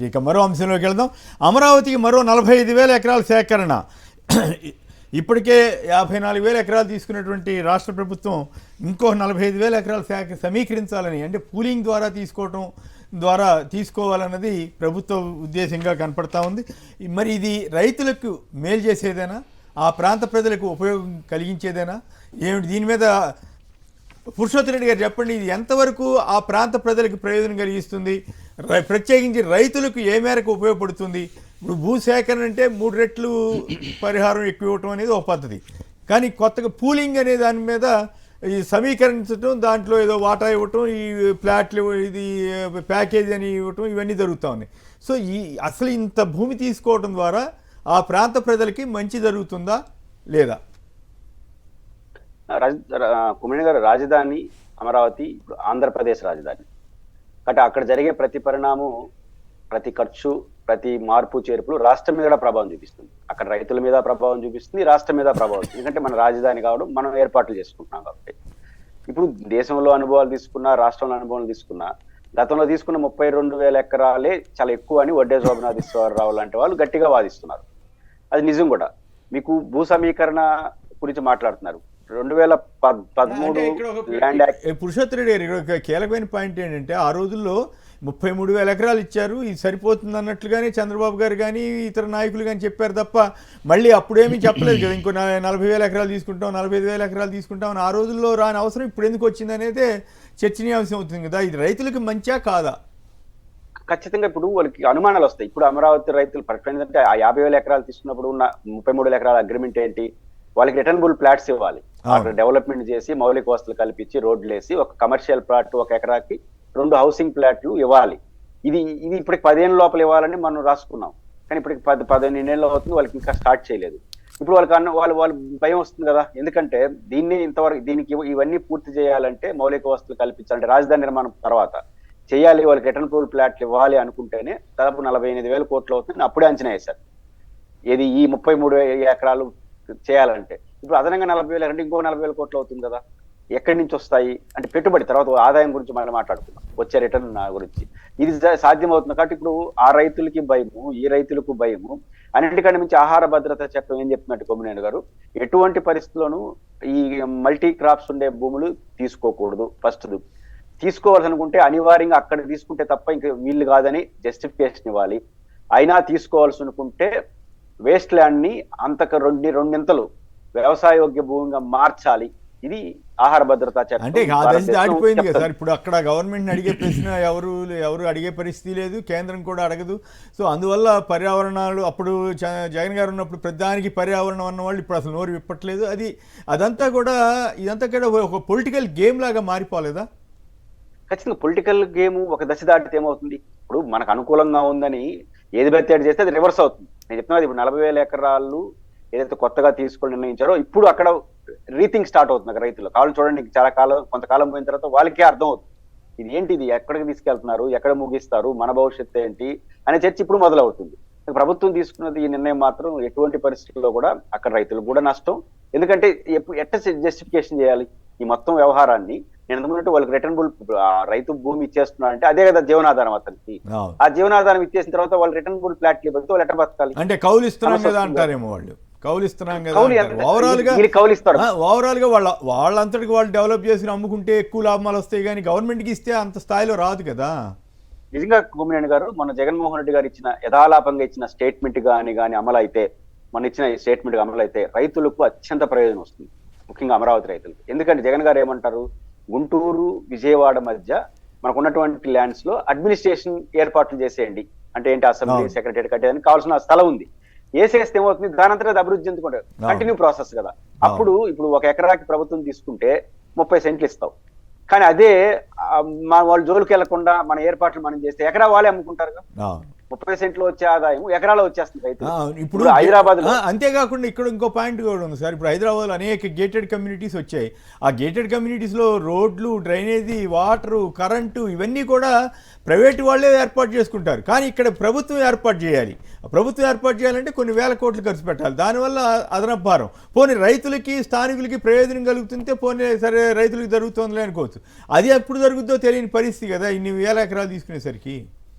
ఇక మరో అంశంలోకి వెళ్దాం. అమరావతికి మరో 45,000 ఎకరాల సేకరణ. ఇప్పటికే 54,000 ఎకరాలు తీసుకున్నటువంటి రాష్ట్ర ప్రభుత్వం ఇంకో 45,000 ఎకరాలు సమీకరించాలని, అంటే పూలింగ్ ద్వారా తీసుకోవాలన్నది ప్రభుత్వ ఉద్దేశంగా కనపడతా ఉంది. మరి ఇది రైతులకు మేలు చేసేదేనా, ఆ ప్రాంత ప్రజలకు ఉపయోగం కలిగించేదేనా ఏమిటి? దీని మీద పురుషోత్తమ రెడ్డి గారు చెప్పండి, ఇది ఎంతవరకు ఆ ప్రాంత ప్రజలకు ప్రయోజనం కలిగిస్తుంది, ప్రత్యేకించి రైతులకు ఏ మేరకు ఉపయోగపడుతుంది? ఇప్పుడు భూసేకరణ అంటే 3 రెట్లు పరిహారం ఎక్కువ ఇవ్వటం అనేది ఒక పద్ధతి, కానీ కొత్తగా పూలింగ్ అనే దాని మీద ఈ సమీకరించడం, దాంట్లో ఏదో వాటా ఇవ్వటం, ఈ ప్లాట్లు ఇది ప్యాకేజ్ అని ఇవ్వటం, ఇవన్నీ జరుగుతూ ఉన్నాయి. సో అసలు ఇంత భూమి తీసుకోవడం ద్వారా ఆ ప్రాంత ప్రజలకి మంచి జరుగుతుందా లేదా? కుమిణి గారు, రాజధాని అమరావతి ఇప్పుడు ఆంధ్రప్రదేశ్ రాజధాని కాబట్టి అక్కడ జరిగే ప్రతి పరిణామం, ప్రతి ఖర్చు, ప్రతి మార్పు చేర్పులు రాష్ట్రం మీద ప్రభావం చూపిస్తుంది. అక్కడ రైతుల మీద ప్రభావం చూపిస్తుంది, రాష్ట్రం మీద ప్రభావం. ఎందుకంటే మన రాజధాని కావడం, మనం ఏర్పాట్లు చేసుకుంటున్నాం కాబట్టి. ఇప్పుడు దేశంలో అనుభవాలు తీసుకున్నా, రాష్ట్రంలో అనుభవాలు తీసుకున్నా, గతంలో తీసుకున్న 32,000 ఎకరాలే చాలా ఎక్కువ అని వడ్డే శోభనాథేశ్వరరావు లాంటి వాళ్ళు గట్టిగా వాదిస్తున్నారు. అది నిజం కూడా. మీకు భూ సమీకరణ గురించి మాట్లాడుతున్నారు. 2013 ల్యాండ్ యాక్ట్. పురుషోత్తమ రెడ్డి గారు, కీలకమైన పాయింట్ ఏంటంటే, ఆ రోజుల్లో 33,000 ఎకరాలు ఇచ్చారు, ఇది సరిపోతుంది అన్నట్లుగానే చంద్రబాబు గారు కానీ ఇతర నాయకులు కానీ చెప్పారు తప్ప, మళ్ళీ అప్పుడేమీ చెప్పలేదు కదా ఇంకో 40,000 ఎకరాలు తీసుకుంటాం, 45,000 ఎకరాలు తీసుకుంటాం అని. ఆ రోజుల్లో రాని అవసరం ఇప్పుడు ఎందుకు వచ్చింది అనేది చర్చనీయాంశం అవుతుంది కదా. ఇది రైతులకు మంచా కాదా? ఖచ్చితంగా ఇప్పుడు వాళ్ళకి అనుమానాలు వస్తాయి. ఇప్పుడు అమరావతి రైతులు ఏంటంటే, ఆ 50,000 ఎకరాలు తీసుకున్నప్పుడు ఉన్న 33,000 ఎకరాల అగ్రిమెంట్ ఏంటి? వాళ్ళకి రిటర్నబుల్ ప్లాట్స్ ఇవ్వాలి. అక్కడ డెవలప్మెంట్ చేసి మౌలిక వసతులు కల్పించి రోడ్లు వేసి ఒక కమర్షియల్ ప్లాట్, ఒక ఎకరాకి 2 హౌసింగ్ ప్లాట్లు ఇవ్వాలి. ఇది ఇప్పటికి 10 ఏళ్ళ లోపల ఇవ్వాలని మనం రాసుకున్నాం, కానీ ఇప్పటికి 15 ఏళ్ళు అవుతుంది, వాళ్ళకి ఇంకా స్టార్ట్ చేయలేదు. ఇప్పుడు వాళ్ళ భయం వస్తుంది కదా. ఎందుకంటే దీనికి ఇవన్నీ పూర్తి చేయాలంటే, మౌలిక వసతులు కల్పించాలంటే, రాజధాని నిర్మాణం తర్వాత చేయాలి, వాళ్ళకి రిటర్నబుల్ ప్లాట్లు ఇవ్వాలి అనుకుంటేనే దాదాపు 48,000 కోట్లు అవుతుంది. అప్పుడే అంచనా వేశారు ఏది ఈ 33 ఎకరాలు చేయాలంటే. ఇప్పుడు అదనంగా 40,000 అంటే ఇంకో 40,000 కోట్లు అవుతుంది కదా. ఎక్కడి నుంచి వస్తాయి అంటే పెట్టుబడి, తర్వాత ఆదాయం గురించి మనం మాట్లాడుకున్నాం, వచ్చే రిటర్న్ గురించి. ఇది సాధ్యమవుతుంది కాబట్టి ఇప్పుడు ఆ రైతులకి భయము, ఈ రైతులకు భయము. అన్నింటికంటే మించి ఆహార భద్రత చట్టం ఏం చెప్తున్నట్టు కొమ్మినేని గారు, ఎటువంటి పరిస్థితుల్లోనూ ఈ మల్టీ క్రాప్స్ ఉండే భూములు తీసుకోకూడదు. ఫస్ట్ తీసుకోవాల్సి అనుకుంటే అనివార్యంగా అక్కడ తీసుకుంటే తప్ప ఇంకా వీళ్ళు కాదని జస్టిఫికేషన్ ఇవ్వాలి. అయినా తీసుకోవాల్సి అనుకుంటే వేస్ట్ ల్యాండ్ ని అంతకు రెండింతలు వ్యవసాయోగ్య భూమిగా మార్చాలి. ఇది ఆహార భద్రతా చట్టం. అంటే దాటిపోయింది కదా సార్. ఇప్పుడు అక్కడ గవర్నమెంట్ అడిగే ప్రశ్న ఎవరు అడిగే పరిస్థితి లేదు, కేంద్రం కూడా అడగదు. సో అందువల్ల పర్యావరణాలు, అప్పుడు జగన్ గారు ఉన్నప్పుడు ప్రధానికి పర్యావరణం అన్న వాళ్ళు ఇప్పుడు అసలు నోరు విప్పట్లేదు. ఇదంతా కూడా ఒక పొలిటికల్ గేమ్ లాగా మారిపోలేదా? ఖచ్చితంగా పొలిటికల్ గేమ్ ఒక దశ దాటితే ఏమవుతుంది, ఇప్పుడు మనకు అనుకూలంగా ఉందని ఏది బెత్తేడు చేస్తే అది రివర్స్ అవుతుంది. నేను చెప్తున్నది, ఇప్పుడు 40,000 ఎకరాలు ఏదైతే కొత్తగా తీసుకొని నిర్ణయించారో, ఇప్పుడు అక్కడ రీథింక్ స్టార్ట్ అవుతుంది రైతులు. కావాలి చూడండి, కొంతకాలం పోయిన తర్వాత వాళ్ళకే అర్థం అవుతుంది ఇది ఏంటి, ఇది ఎక్కడికి తీసుకెళ్తున్నారు, ఎక్కడ ముగిస్తారు, మన భవిష్యత్తు ఏంటి అనే చర్చ ఇప్పుడు మొదలవుతుంది. ప్రభుత్వం తీసుకున్నది ఈ నిర్ణయం మాత్రం ఎటువంటి పరిస్థితుల్లో కూడా అక్కడ రైతులకు కూడా నష్టం. ఎందుకంటే ఎట్ట జస్టిఫికేషన్ చేయాలి ఈ మొత్తం వ్యవహారాన్ని? నేను అనుకున్నట్టు వాళ్ళకి రిటర్నబుల్ రైతు భూమి ఇచ్చేస్తున్నా అంటే అదే కదా జీవనాధారం అతనికి. ఆ జీవనాధారం ఇచ్చేసిన తర్వాత వాళ్ళు రిటర్నబుల్ ప్లాట్లు ఇవ్వకపోతే వాళ్ళు ఎట్ట బతకాలి? అంటే కౌలు ఇస్తున్నాం కదా అంటారేమో వాళ్ళు. కౌలిస్తున్నాం కదా, ఓవరాల్ గా వాళ్ళంతటికి వాళ్ళు డెవలప్ చేసి అమ్ముకుంటే ఎక్కువ లాభాలు వస్తాయి, కానీ గవర్నమెంట్కి ఇస్తే అంత స్థాయిలో రాదు కదా. నిజంగా కొమ్మినేని గారు, మన జగన్మోహన్ రెడ్డి గారు ఇచ్చిన యథాలాపంగా ఇచ్చిన స్టేట్మెంట్ కానీ అమలు అయితే, మన ఇచ్చిన స్టేట్మెంట్ అమలు అయితే రైతులకు అత్యంత ప్రయోజనం వస్తుంది, ముఖ్యంగా అమరావతి రైతులకు. ఎందుకంటే జగన్ గారు ఏమంటారు, గుంటూరు విజయవాడ మధ్య మనకు ఉన్నటువంటి ల్యాండ్స్ లో అడ్మినిస్ట్రేషన్ ఏర్పాట్లు చేసేయండి అంటే, ఏంటి అసెంబ్లీ సెక్రటరీ కట్టేదానికి కావాల్సిన స్థలం ఉంది, వేసేస్తే ఏమవుతుంది, దానంతరం అది అభివృద్ధి చెందుకుంటారు. కంటిన్యూ ప్రాసెస్ కదా. అప్పుడు ఇప్పుడు 1 ఎకరాకి ప్రభుత్వం తీసుకుంటే 30 సెంట్లు ఇస్తావు, కానీ అదే వాళ్ళు జోలికి వెళ్లకుండా మన ఏర్పాట్లు మనం చేస్తే ఎకరా వాళ్ళే అమ్ముకుంటారు కదా. 30 సెంట్లు వచ్చే ఆదాయం ఎకరాలో వచ్చేస్తుంది రైతు. ఇప్పుడు హైదరాబాద్ లో అంతేకాకుండా ఇక్కడ ఇంకో పాయింట్ కూడా ఉంది సార్. ఇప్పుడు హైదరాబాద్ లో అనేక గేటెడ్ కమ్యూనిటీస్ వచ్చాయి. ఆ గేటెడ్ కమ్యూనిటీస్ లో రోడ్లు, డ్రైనేజీ, వాటరు, కరెంటు ఇవన్నీ కూడా ప్రైవేట్ వాళ్ళే ఏర్పాటు చేసుకుంటారు, కానీ ఇక్కడ ప్రభుత్వం ఏర్పాటు చేయాలి. ప్రభుత్వం ఏర్పాటు చేయాలంటే కొన్ని వేల కోట్లు ఖర్చు పెట్టాలి, దానివల్ల అదనపు భారం. పోనీ రైతులకి, స్థానికులకి ప్రయోజనం కలుగుతుంటే పోనీ సరే రైతులకు జరుగుతుందిలే అనుకోవచ్చు. అది ఎప్పుడు జరుగుతుందో తెలియని పరిస్థితి కదా ఇన్ని వేల ఎకరాలు తీసుకునేసరికి.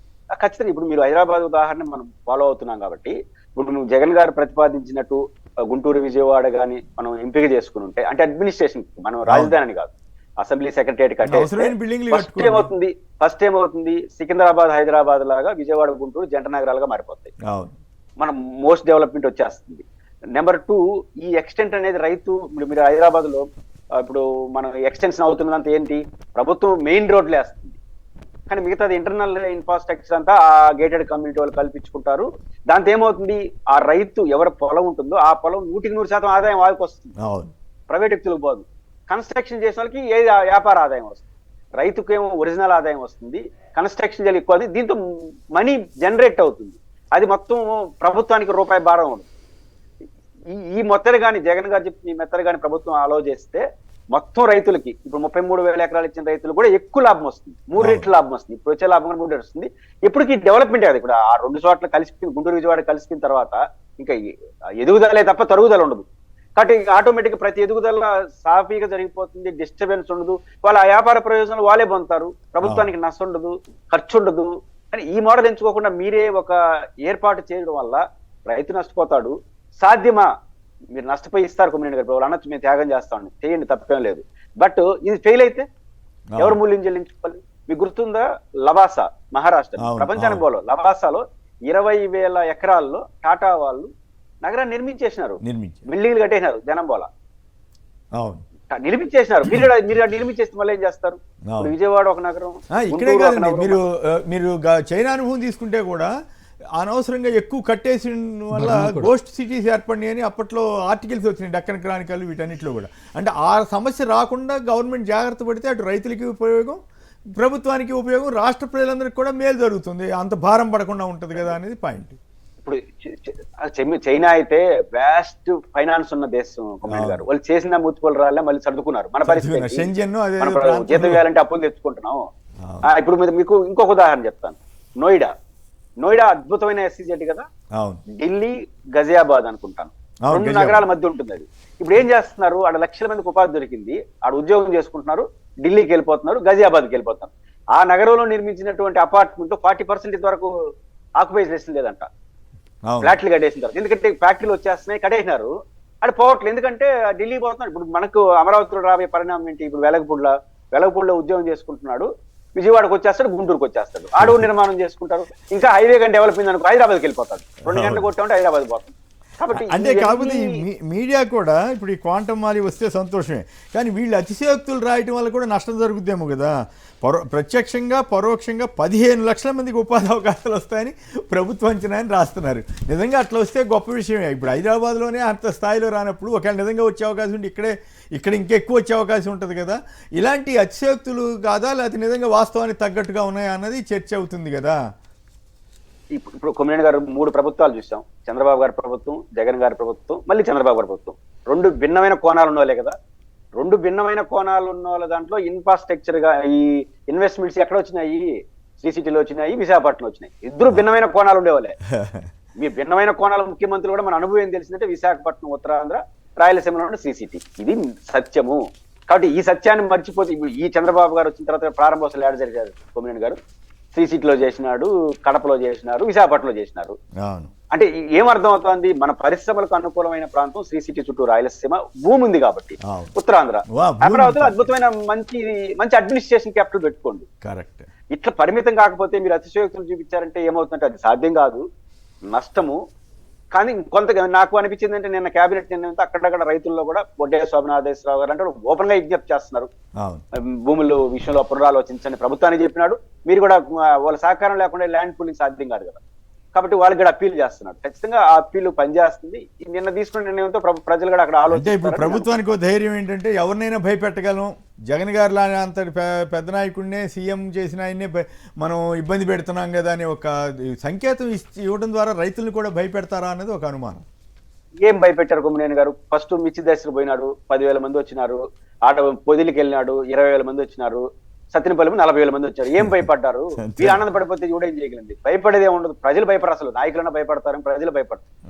ఖచ్చితంగా ఇప్పుడు మీరు హైదరాబాద్ ఉదాహరణ మనం ఫాలో అవుతున్నాం కాబట్టి, ఇప్పుడు నువ్వు జగన్ గారు ప్రతిపాదించినట్టు గుంటూరు విజయవాడ గాని మనం ఎంపిక చేసుకుని ఉంటే, అంటే అడ్మినిస్ట్రేషన్ మనం రాజధాని కాదు, అసెంబ్లీ సెక్రటరియట్ అవసరమైన బిల్డింగ్లు కట్టే ఫస్ట్ ఏమవుతుంది సికింద్రాబాద్ హైదరాబాద్ లాగా విజయవాడ గుంటూరు జంట నగరాలుగా మారిపోతాయి. మనం మోస్ట్ డెవలప్మెంట్ వచ్చేస్తుంది. నెంబర్ 2, ఈ ఎక్స్టెంట్ అనేది రైతు మీరు హైదరాబాద్ లో ఇప్పుడు మనం ఎక్స్టెన్షన్ అవుతున్నదంతా ఏంటి, ప్రభుత్వం మెయిన్ రోడ్లు వేస్తుంది, కానీ మిగతాది ఇంటర్నల్ ఇన్ఫ్రాస్ట్రక్చర్ అంతా ఆ గేటెడ్ కమ్యూనిటీ వాళ్ళు కల్పించుకుంటారు. దాంతో ఏమవుతుంది, ఆ రైతు ఎవరి పొలం ఉంటుందో ఆ పొలం 100% ఆదాయం వాళ్ళకి వస్తుంది, ప్రైవేట్ వ్యక్తులకు పోదు. కన్స్ట్రక్షన్ చేసిన వాళ్ళకి ఏ వ్యాపార ఆదాయం వస్తుంది, రైతుకేమో ఒరిజినల్ ఆదాయం వస్తుంది, కన్స్ట్రక్షన్ చేయాలి ఎక్కువ, దీంతో మనీ జనరేట్ అవుతుంది, అది మొత్తం ప్రభుత్వానికి రూపాయి భారం ఉండదు. ఈ మొత్తలు కానీ జగన్ గారు చెప్పిన ఈ మెత్తలు కానీ ప్రభుత్వం అలో చేస్తే మొత్తం రైతులకి ఇప్పుడు 33,000 ఎకరాలు ఇచ్చిన రైతులు కూడా ఎక్కువ లాభం వస్తుంది, 3 రెట్ల లాభం వస్తుంది. ఇప్పుడు వచ్చే లాభం కూడా 3 రెట్లు వస్తుంది. ఇప్పటికి డెవలప్మెంట్ అది ఇప్పుడు ఆ 2 చోట్ల కలిసి గుంటూరు విజయవాడ కలిసిన తర్వాత ఇంకా ఎదుగుదలే తప్ప తరుగుదల ఉండదు. కాబట్టి ఆటోమేటిక్ ప్రతి ఎదుగుదల సాఫీగా జరిగిపోతుంది, డిస్టర్బెన్స్ ఉండదు, వాళ్ళ వ్యాపార ప్రయోజనాలు వాళ్ళే పొందుతారు, ప్రభుత్వానికి నష్టం ఉండదు, ఖర్చు ఉండదు. కానీ ఈ మోడల్ ఎంచుకోకుండా మీరే ఒక ఏర్పాటు చేయడం వల్ల రైతు నష్టపోతాడు. సాధ్యమా, మీరు నష్టపోయి ఇస్తారు కొమ్మినేని గారు, అనొచ్చు మేము త్యాగం చేస్తామని, చేయండి తప్పేం లేదు. బట్ ఇది ఫెయిల్ అయితే ఎవరు మూల్యం చెల్లించుకోవాలి? మీకు గుర్తుందా, లవాసా మహారాష్ట్ర ప్రపంచానికి పోలో లవాసాలో 20,000 ఎకరాల్లో టాటా వాళ్ళు నగరాన్ని నిర్మించేసినారు, బిల్డింగ్లు కట్టేసినారు, జనం పోల నిర్మించేసినారు. మీరు నిర్మించేస్తే మళ్ళీ ఏం చేస్తారు? విజయవాడ ఒక నగరం, ఇక్కడే కాదండి, మీరు చైనా అనుభవం తీసుకుంటే కూడా అనవసరంగా ఎక్కువ కట్టేసి వల్ల గోస్ట్ సిటీస్ ఏర్పడినాయి అని అప్పట్లో ఆర్టికల్స్ వచ్చినాయి, డక్కన్ క్రానికల్ వీటన్నిటిలో కూడా. అంటే ఆ సమస్య రాకుండా గవర్నమెంట్ జాగ్రత్త పడితే అటు రైతులకి ఉపయోగం, ప్రభుత్వానికి ఉపయోగం, రాష్ట్ర ప్రజలందరికీ కూడా మేలు జరుగుతుంది, అంత భారం పడకుండా ఉంటుంది కదా అనేది పాయింట్. ఇప్పుడు చైనా అయితే వ్యాస్ట్ ఫైనాన్స్ ఉన్న దేశం కొమ్మినేని గారు, వాళ్ళు చేసిన మూతిపోలు రాలే మళ్ళీ సర్దుకున్నారు. మన పరిస్థితి జీతం వేయాలంటే అప్పులు తెచ్చుకుంటున్నాం. ఇప్పుడు మీకు ఇంకొక ఉదాహరణ చెప్తాను, నోయిడా అద్భుతమైన SEZ కదా, ఢిల్లీ గజియాబాద్ అనుకుంటాను, 2 నగరాల మధ్య ఉంటుంది అది. ఇప్పుడు ఏం చేస్తున్నారు, ఆడ లక్షల మందికి ఉపాధి దొరికింది, ఆడ ఉద్యోగం చేసుకుంటున్నారు, ఢిల్లీకి వెళ్ళిపోతున్నారు, గజియాబాద్కి వెళ్ళిపోతున్నారు. ఆ నగరంలో నిర్మించినటువంటి అపార్ట్మెంట్ 40% వరకు ఆక్యుపైజేషన్ లేదంట, ఫ్లాట్లు కట్టేసిన తర్వాత. ఎందుకంటే ఫ్యాక్టరీలు వచ్చేస్తున్నాయి, కట్టేసినారు, అది పోవట్లేదు. ఎందుకంటే ఢిల్లీ పోతున్నారు. ఇప్పుడు మనకు అమరావతిలో రాబోయే పరిణామం ఏంటి, ఇప్పుడు వెలగపూడిలో ఉద్యోగం చేసుకుంటున్నాడు, విజయవాడకు వచ్చేస్తాడు, గుంటూరుకు వచ్చేస్తాడు, అడవు నిర్మాణం చేసుకుంటారు, ఇంకా హైవే కానీ డెవలప్ అయింది అనుకో హైదరాబాద్కి వెళ్ళిపోతాడు, 2 గంటలు కొట్టామంటే హైదరాబాద్ పోతాడు. కాబట్టి అంటే కాకపోతే మీడియా కూడా ఇప్పుడు ఈ క్వాంటమ్ మాలి వస్తే సంతోషమే, కానీ వీళ్ళు అతిశయోక్తులు రాయటం వల్ల కూడా నష్టం జరుగుద్దేమో కదా. ప్రత్యక్షంగా పరోక్షంగా 15 లక్షల మందికి ఉపాధి అవకాశాలు వస్తాయని ప్రభుత్వం అంచనా అని రాస్తున్నారు. నిజంగా అట్లా వస్తే గొప్ప విషయమే. ఇప్పుడు హైదరాబాద్లోనే అంత స్థాయిలో రానప్పుడు ఒకవేళ నిజంగా వచ్చే అవకాశం ఉంటే ఇక్కడ ఇంకెక్కువ వచ్చే అవకాశం ఉంటుంది కదా. ఇలాంటి అతిశయోక్తులు కాదా, లేకపోతే నిజంగా వాస్తవానికి తగ్గట్టుగా ఉన్నాయా అన్నది చర్చ అవుతుంది కదా. ఇప్పుడు కొమ్మినేని గారు 3 ప్రభుత్వాలు చూసాం, చంద్రబాబు గారి ప్రభుత్వం, జగన్ గారి ప్రభుత్వం, మళ్ళీ చంద్రబాబు గారి ప్రభుత్వం. 2 భిన్నమైన కోణాలు ఉన్నవాళ్ళే కదా. 2 భిన్నమైన కోణాలు ఉన్న వాళ్ళ దాంట్లో ఇన్ఫ్రాస్ట్రక్చర్ గా ఈ ఇన్వెస్ట్మెంట్స్ ఎక్కడ వచ్చినాయి, శ్రీసిటీలో వచ్చినాయి, విశాఖపట్నంలో వచ్చినాయి. ఇద్దరు భిన్నమైన కోణాలు ఉండేవాళ్ళే. మీ భిన్నమైన కోణాల ముఖ్యమంత్రులు కూడా మన అనుభవం ఏం తెలిసిందంటే విశాఖపట్నం, ఉత్తరాంధ్ర, రాయలసీమలో ఉన్న శ్రీసిటీ, ఇది సత్యము. కాబట్టి ఈ సత్యాన్ని మర్చిపోతే ఇప్పుడు ఈ చంద్రబాబు గారు వచ్చిన తర్వాత ప్రారంభోత్సవాలు ఏడ జరిగారు కొమ్మినేని గారు, శ్రీసిటీలో చేసినాడు, కడపలో చేసినారు, విశాఖపట్నంలో చేసినారు. అంటే ఏమర్థం అవుతుంది, మన పరిశ్రమలకు అనుకూలమైన ప్రాంతం శ్రీసిటీ చుట్టూ రాయలసీమ భూమి ఉంది కాబట్టి, ఉత్తరాంధ్ర అమరావతిలో అద్భుతమైన మంచి అడ్మినిస్ట్రేషన్ క్యాపిటల్ పెట్టుకోండి. కరెక్ట్. ఇట్లా పరిమితం కాకపోతే మీరు అతిశయోక్తులు చూపించారంటే ఏమవుతుందంటే అది సాధ్యం కాదు, నష్టము. కానీ కొంత నాకు అనిపించింది అంటే నిన్న కేబినెట్ నిర్ణయంతో అక్కడక్కడ రైతుల్లో కూడా బొడ్డే శోభనాథేశ్వరరావు గారు అంటే ఓపెన్ గా విజ్ఞప్తి చేస్తున్నారు, భూముల విషయంలో పునరాలోచించండి ప్రభుత్వానికి చెప్పినాడు, మీరు కూడా వాళ్ళ సహకారం లేకుండా ల్యాండ్ పూలింగ్ సాధ్యం కాదు కదా. కాబట్టి వాళ్ళకి కూడా అప్పీల్ చేస్తున్నారు, ఖచ్చితంగా ఆ అప్పీల్ పనిచేస్తుంది. నిన్న తీసుకున్న నిర్ణయంతో ప్రజలు కూడా అక్కడ ఆలోచన. ఇప్పుడు ప్రభుత్వానికి ధైర్యం ఏంటంటే ఎవరినైనా భయపెట్టగలం, జగన్ గారు లాంటి అంతటి పెద్ద నాయకుడినే సీఎం చేసిన ఆయన్నే మనం ఇబ్బంది పెడుతున్నాం కదా అని ఒక సంకేతం ఇవ్వడం ద్వారా రైతులను కూడా భయపెడతారా అనేది ఒక అనుమానం. ఏం భయపెట్టారు కొమ్మినేని గారు? ఫస్ట్ మిర్చి దశకు పోయినాడు, 10,000 మంది వచ్చినారు, ఆట పొదిలికి వెళ్ళినాడు, 20,000 మంది వచ్చినారు, సత్యనపల్లి 40,000 మంది వచ్చారు. ఏం భయపడ్డారు? మీరు ఆనందపడిపోతే కూడా ఏం చేయగలిగింది? భయపడేదే ఉండదు. ప్రజలు భయపడరు, అసలు నాయకులన్నా భయపడతారు, ప్రజలు భయపడతారు.